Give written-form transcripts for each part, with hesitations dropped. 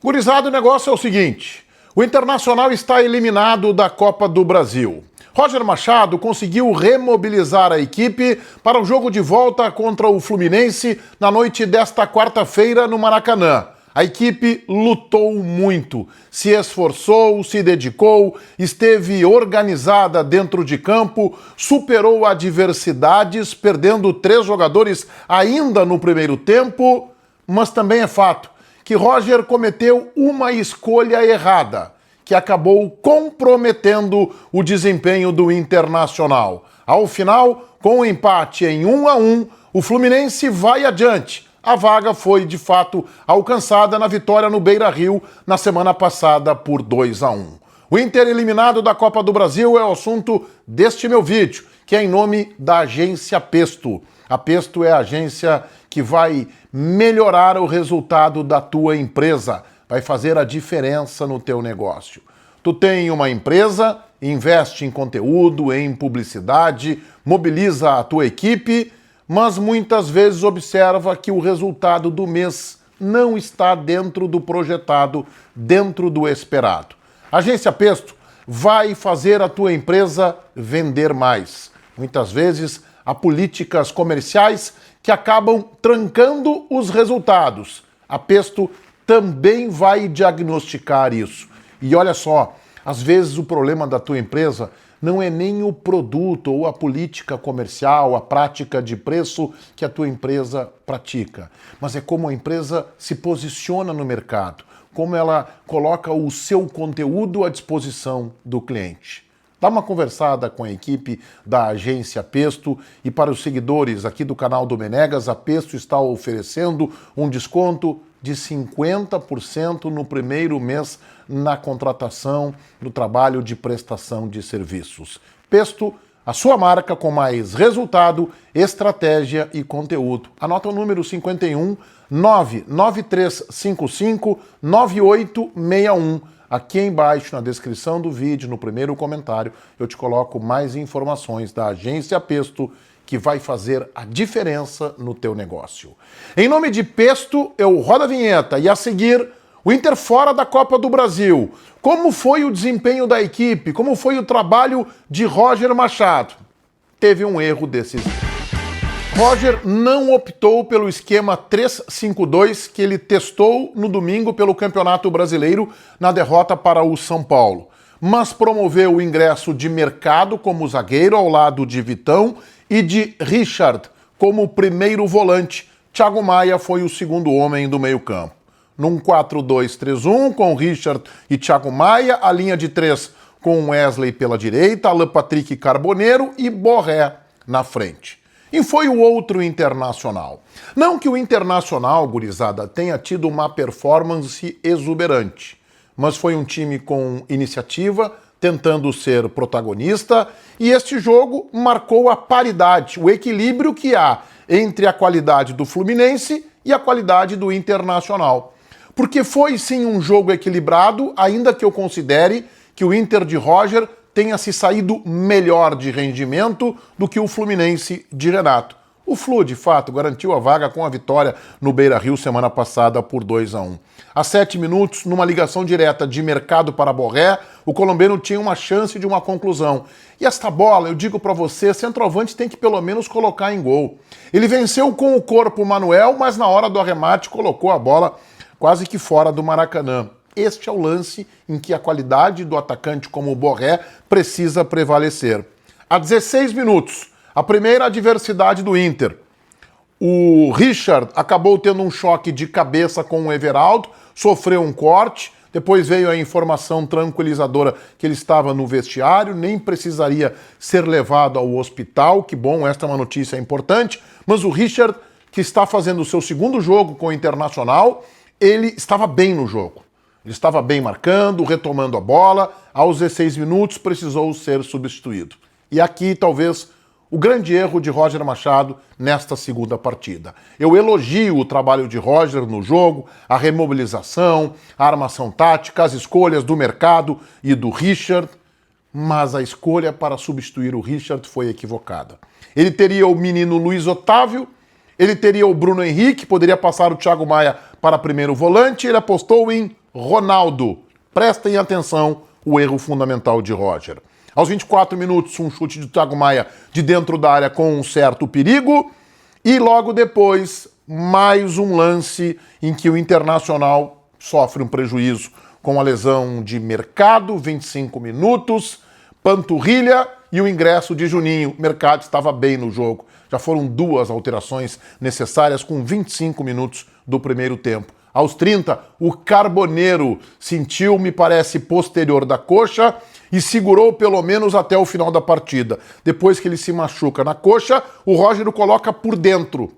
Gurizada, o negócio é o seguinte: o Internacional está eliminado da Copa do Brasil. Roger Machado conseguiu remobilizar a equipe para o jogo de volta contra o Fluminense na noite desta quarta-feira no Maracanã. A equipe lutou muito, se esforçou, se dedicou, esteve organizada dentro de campo, superou adversidades, perdendo 3 jogadores ainda no primeiro tempo, mas também é fato que Roger cometeu uma escolha errada, que acabou comprometendo o desempenho do Internacional. Ao final, com o empate em 1-1, o Fluminense vai adiante. A vaga foi, de fato, alcançada na vitória no Beira-Rio na semana passada por 2-1. O Inter eliminado da Copa do Brasil é o assunto deste meu vídeo, que é em nome da agência Pesto. A Pesto é a agência que vai melhorar o resultado da tua empresa, vai fazer a diferença no teu negócio. Tu tem uma empresa, investe em conteúdo, em publicidade, mobiliza a tua equipe, mas muitas vezes observa que o resultado do mês não está dentro do projetado, dentro do esperado. A agência Pesto vai fazer a tua empresa vender mais. Muitas vezes há políticas comerciais que acabam trancando os resultados. A Pesto também vai diagnosticar isso. E olha só, às vezes o problema da tua empresa não é nem o produto ou a política comercial, a prática de preço que a tua empresa pratica, mas é como a empresa se posiciona no mercado, como ela coloca o seu conteúdo à disposição do cliente. Dá uma conversada com a equipe da agência Pesto e para os seguidores aqui do canal do Menegas, a Pesto está oferecendo um desconto de 50% no primeiro mês na contratação do trabalho de prestação de serviços. Pesto, a sua marca com mais resultado, estratégia e conteúdo. Anota o número 51 99355 9861. Aqui embaixo na descrição do vídeo, no primeiro comentário, eu te coloco mais informações da agência Pesto que vai fazer a diferença no teu negócio. Em nome de Pesto, eu rodo a vinheta e a seguir, o Inter fora da Copa do Brasil. Como foi o desempenho da equipe? Como foi o trabalho de Roger Machado? Teve um erro decisivo. Roger não optou pelo esquema 3-5-2 que ele testou no domingo pelo Campeonato Brasileiro na derrota para o São Paulo, mas promoveu o ingresso de Mercado como zagueiro ao lado de Vitão e de Richard como primeiro volante. Thiago Maia foi o segundo homem do meio-campo. Num 4-2-3-1 com Richard e Thiago Maia, a linha de 3 com Wesley pela direita, Alan Patrick Carboneiro e Borré na frente. E foi o outro Internacional. Não que o Internacional, gurizada, tenha tido uma performance exuberante, mas foi um time com iniciativa, tentando ser protagonista, e este jogo marcou a paridade, o equilíbrio que há entre a qualidade do Fluminense e a qualidade do Internacional. Porque foi sim um jogo equilibrado, ainda que eu considere que o Inter de Roger tenha se saído melhor de rendimento do que o Fluminense de Renato. O Flu, de fato, garantiu a vaga com a vitória no Beira-Rio semana passada por 2-1. A 7 minutos, numa ligação direta de Mercado para Borré, o colombiano tinha uma chance de uma conclusão. E esta bola, eu digo para você, centroavante tem que pelo menos colocar em gol. Ele venceu com o corpo o Manuel, mas na hora do arremate colocou a bola quase que fora do Maracanã. Este é o lance em que a qualidade do atacante como o Borré precisa prevalecer. A 16 minutos, a primeira adversidade do Inter. O Richard acabou tendo um choque de cabeça com o Everaldo, sofreu um corte, depois veio a informação tranquilizadora que ele estava no vestiário, nem precisaria ser levado ao hospital. Que bom, esta é uma notícia importante. Mas o Richard, que está fazendo o seu segundo jogo com o Internacional, ele estava bem no jogo. Ele estava bem marcando, retomando a bola. Aos 16 minutos precisou ser substituído. E aqui talvez o grande erro de Roger Machado nesta segunda partida. Eu elogio o trabalho de Roger no jogo, a remobilização, a armação tática, as escolhas do Mercado e do Richard, mas a escolha para substituir o Richard foi equivocada. Ele teria o menino Luiz Otávio, ele teria o Bruno Henrique, poderia passar o Thiago Maia para primeiro volante, ele apostou em Ronaldo. Prestem atenção, o erro fundamental de Roger. Aos 24 minutos, um chute de Thiago Maia de dentro da área com um certo perigo. E logo depois, mais um lance em que o Internacional sofre um prejuízo com a lesão de Mercado, 25 minutos, panturrilha e o ingresso de Juninho. Mercado estava bem no jogo. Já foram 2 alterações necessárias com 25 minutos do primeiro tempo. Aos 30, o Carboneiro sentiu, me parece, posterior da coxa e segurou pelo menos até o final da partida. Depois que ele se machuca na coxa, o Roger o coloca por dentro,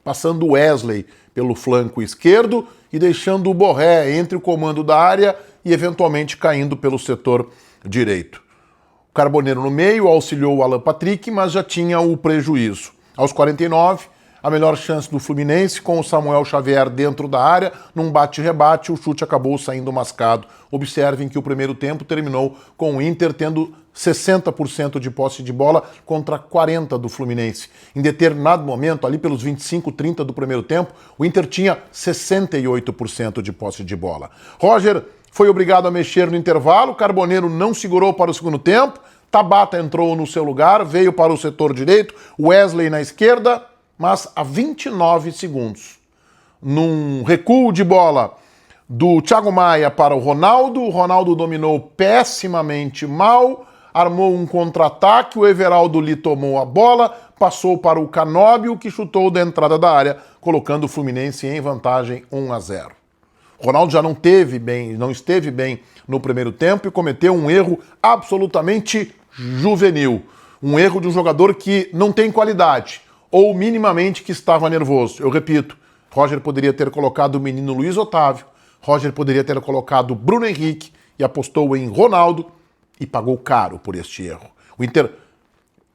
passando o Wesley pelo flanco esquerdo e deixando o Borré entre o comando da área e eventualmente caindo pelo setor direito. O Carboneiro no meio auxiliou o Alan Patrick, mas já tinha o prejuízo. Aos 49, a melhor chance do Fluminense, com o Samuel Xavier dentro da área, num bate-rebate, o chute acabou saindo mascado. Observem que o primeiro tempo terminou com o Inter tendo 60% de posse de bola contra 40% do Fluminense. Em determinado momento, ali pelos 25, 30 do primeiro tempo, o Inter tinha 68% de posse de bola. Roger foi obrigado a mexer no intervalo, Carboneiro não segurou para o segundo tempo, Tabata entrou no seu lugar, veio para o setor direito, Wesley na esquerda, mas a 29 segundos, num recuo de bola do Thiago Maia para o Ronaldo dominou pessimamente mal, armou um contra-ataque, o Everaldo lhe tomou a bola, passou para o Canóbio, que chutou da entrada da área, colocando o Fluminense em vantagem 1-0. Ronaldo já não esteve bem no primeiro tempo e cometeu um erro absolutamente juvenil. Um erro de um jogador que não tem qualidade, ou minimamente que estava nervoso. Eu repito, Roger poderia ter colocado o menino Luiz Otávio, Roger poderia ter colocado Bruno Henrique e apostou em Ronaldo e pagou caro por este erro. O Inter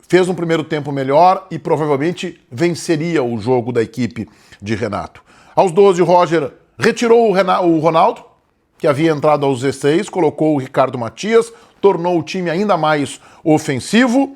fez um primeiro tempo melhor e provavelmente venceria o jogo da equipe de Renato. Aos 12, Roger retirou o Ronaldo, que havia entrado aos 16, colocou o Ricardo Matias, tornou o time ainda mais ofensivo.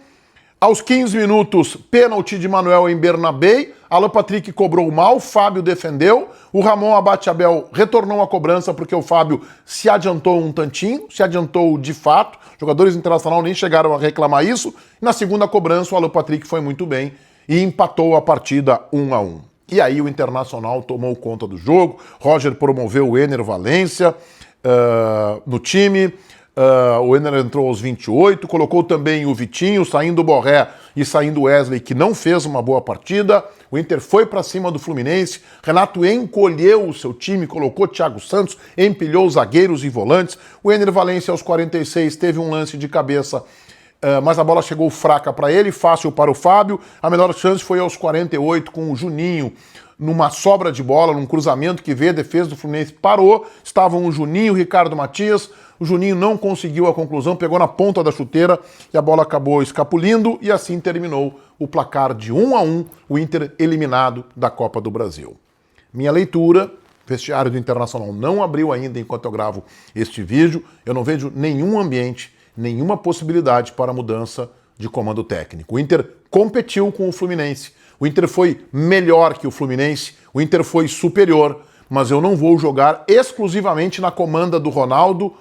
Aos 15 minutos, pênalti de Manuel em Bernabé, Alan Patrick cobrou mal, Fábio defendeu, o Ramon Abate-Abel retornou a cobrança porque o Fábio se adiantou um tantinho, se adiantou de fato, jogadores internacionais nem chegaram a reclamar isso, e na segunda cobrança o Alan Patrick foi muito bem e empatou a partida 1-1. E aí o Internacional tomou conta do jogo, Roger promoveu o Ener Valencia no time, o Ener entrou aos 28, colocou também o Vitinho, saindo o Borré e saindo o Wesley, que não fez uma boa partida. O Inter foi para cima do Fluminense, Renato encolheu o seu time, colocou Thiago Santos, empilhou os zagueiros e volantes. O Ener Valencia aos 46 teve um lance de cabeça, mas a bola chegou fraca para ele, fácil para o Fábio. A melhor chance foi aos 48 com o Juninho, numa sobra de bola, num cruzamento que veio, a defesa do Fluminense parou, estavam o Juninho e o Ricardo Matias, o Juninho não conseguiu a conclusão, pegou na ponta da chuteira e a bola acabou escapulindo e assim terminou o placar de 1-1, o Inter eliminado da Copa do Brasil. Minha leitura, o vestiário do Internacional não abriu ainda enquanto eu gravo este vídeo, eu não vejo nenhum ambiente, nenhuma possibilidade para mudança de comando técnico. O Inter competiu com o Fluminense, o Inter foi melhor que o Fluminense, o Inter foi superior, mas eu não vou jogar exclusivamente na comanda do Ronaldo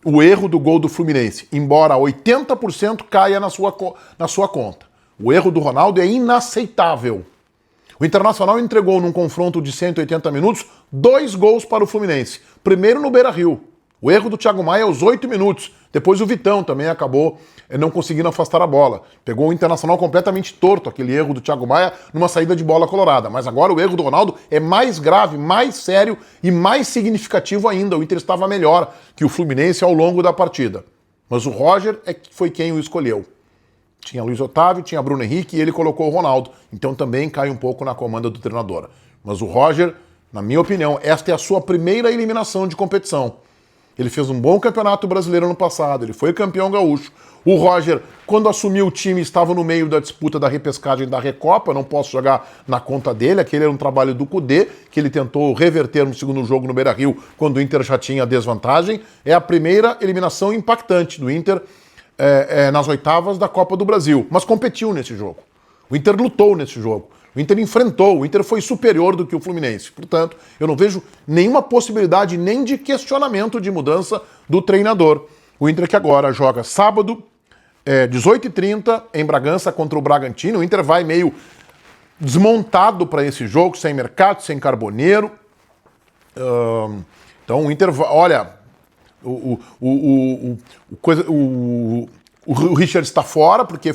o erro do gol do Fluminense, embora 80% caia na sua conta. O erro do Ronaldo é inaceitável. O Internacional entregou num confronto de 180 minutos 2 gols para o Fluminense. Primeiro no Beira-Rio. O erro do Thiago Maia aos 8 minutos. Depois o Vitão também acabou não conseguindo afastar a bola. Pegou o Internacional completamente torto, aquele erro do Thiago Maia numa saída de bola colorada. Mas agora o erro do Ronaldo é mais grave, mais sério e mais significativo ainda. O Inter estava melhor que o Fluminense ao longo da partida. Mas o Roger foi quem o escolheu. Tinha Luiz Otávio, tinha Bruno Henrique e ele colocou o Ronaldo. Então também cai um pouco na comanda do treinador. Mas o Roger, na minha opinião, esta é a sua primeira eliminação de competição. Ele fez um bom campeonato brasileiro no passado, ele foi campeão gaúcho. O Roger, quando assumiu o time, estava no meio da disputa da repescagem da Recopa, não posso jogar na conta dele, aquele era um trabalho do Cudê, que ele tentou reverter no segundo jogo no Beira-Rio, quando o Inter já tinha desvantagem. É a primeira eliminação impactante do Inter nas oitavas da Copa do Brasil, mas competiu nesse jogo. O Inter lutou nesse jogo. O Inter enfrentou, o Inter foi superior do que o Fluminense. Portanto, eu não vejo nenhuma possibilidade nem de questionamento de mudança do treinador. O Inter que agora joga sábado, 18h30, em Bragança contra o Bragantino. O Inter vai meio desmontado para esse jogo, sem Mercado, sem Carboneiro. Então o Inter, olha, o Richard está fora, porque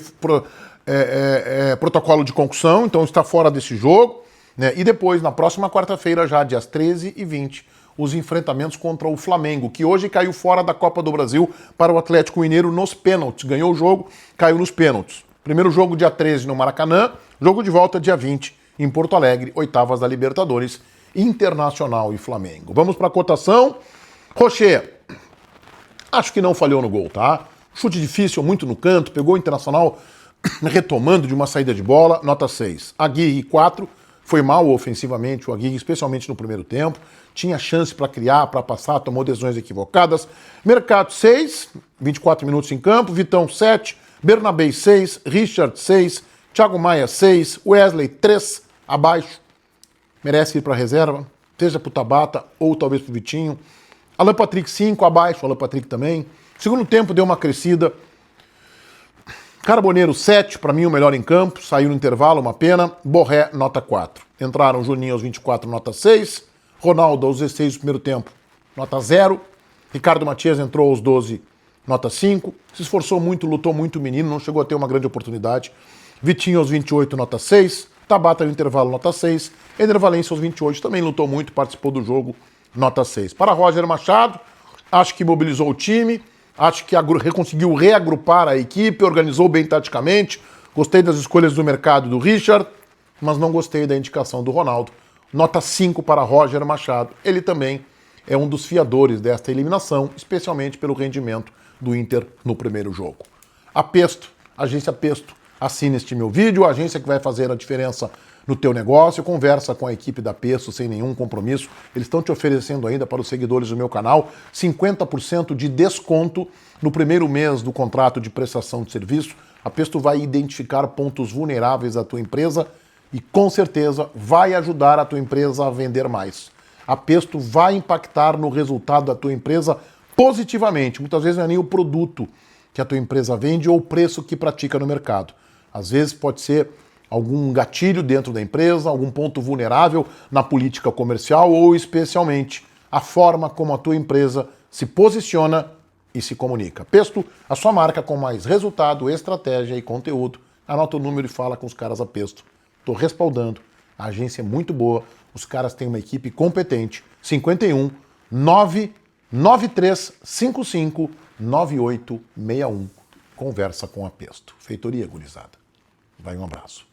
protocolo de concussão, então está fora desse jogo. Né? E depois, na próxima quarta-feira, já dias 13 e 20, os enfrentamentos contra o Flamengo, que hoje caiu fora da Copa do Brasil para o Atlético Mineiro nos pênaltis. Ganhou o jogo, caiu nos pênaltis. Primeiro jogo dia 13 no Maracanã, jogo de volta dia 20 em Porto Alegre, oitavas da Libertadores, Internacional e Flamengo. Vamos para a cotação. Rocher, acho que não falhou no gol, tá? Chute difícil, muito no canto, pegou o Internacional retomando de uma saída de bola, nota 6. Aguirre, 4. Foi mal ofensivamente o Aguirre, especialmente no primeiro tempo. Tinha chance para criar, para passar, tomou decisões equivocadas. Mercado, 6. 24 minutos em campo. Vitão, 7. Bernabé, 6. Richard, 6. Thiago Maia, 6. Wesley, 3. Abaixo. Merece ir para a reserva, seja para o Tabata ou talvez para o Vitinho. Alan Patrick, 5. Abaixo, Alan Patrick também. Segundo tempo deu uma crescida. Carboneiro, 7, para mim o melhor em campo, saiu no intervalo, uma pena. Borré, nota 4. Entraram Juninho aos 24, nota 6. Ronaldo aos 16 do primeiro tempo, nota 0. Ricardo Matias entrou aos 12, nota 5. Se esforçou muito, lutou muito o menino, não chegou a ter uma grande oportunidade. Vitinho aos 28, nota 6. Tabata no intervalo, nota 6. Eder Valencia aos 28, também lutou muito, participou do jogo, nota 6. Para Roger Machado, acho que mobilizou o time. Acho que conseguiu reagrupar a equipe, organizou bem taticamente. Gostei das escolhas do mercado do Richard, mas não gostei da indicação do Ronaldo. Nota 5 para Roger Machado. Ele também é um dos fiadores desta eliminação, especialmente pelo rendimento do Inter no primeiro jogo. A Pesto, agência Pesto, assina este meu vídeo, a agência que vai fazer a diferença no teu negócio, conversa com a equipe da Pesto sem nenhum compromisso. Eles estão te oferecendo ainda para os seguidores do meu canal 50% de desconto no primeiro mês do contrato de prestação de serviço. A Pesto vai identificar pontos vulneráveis da tua empresa e com certeza vai ajudar a tua empresa a vender mais. A Pesto vai impactar no resultado da tua empresa positivamente. Muitas vezes não é nem o produto que a tua empresa vende ou o preço que pratica no mercado. Às vezes pode ser algum gatilho dentro da empresa, algum ponto vulnerável na política comercial ou, especialmente, a forma como a tua empresa se posiciona e se comunica. Pesto, a sua marca com mais resultado, estratégia e conteúdo. Anota o número e fala com os caras da Pesto. Estou respaldando. A agência é muito boa. Os caras têm uma equipe competente. 51 99355 9861. Conversa com a Pesto. Feitoria, gurizada. Vai, um abraço.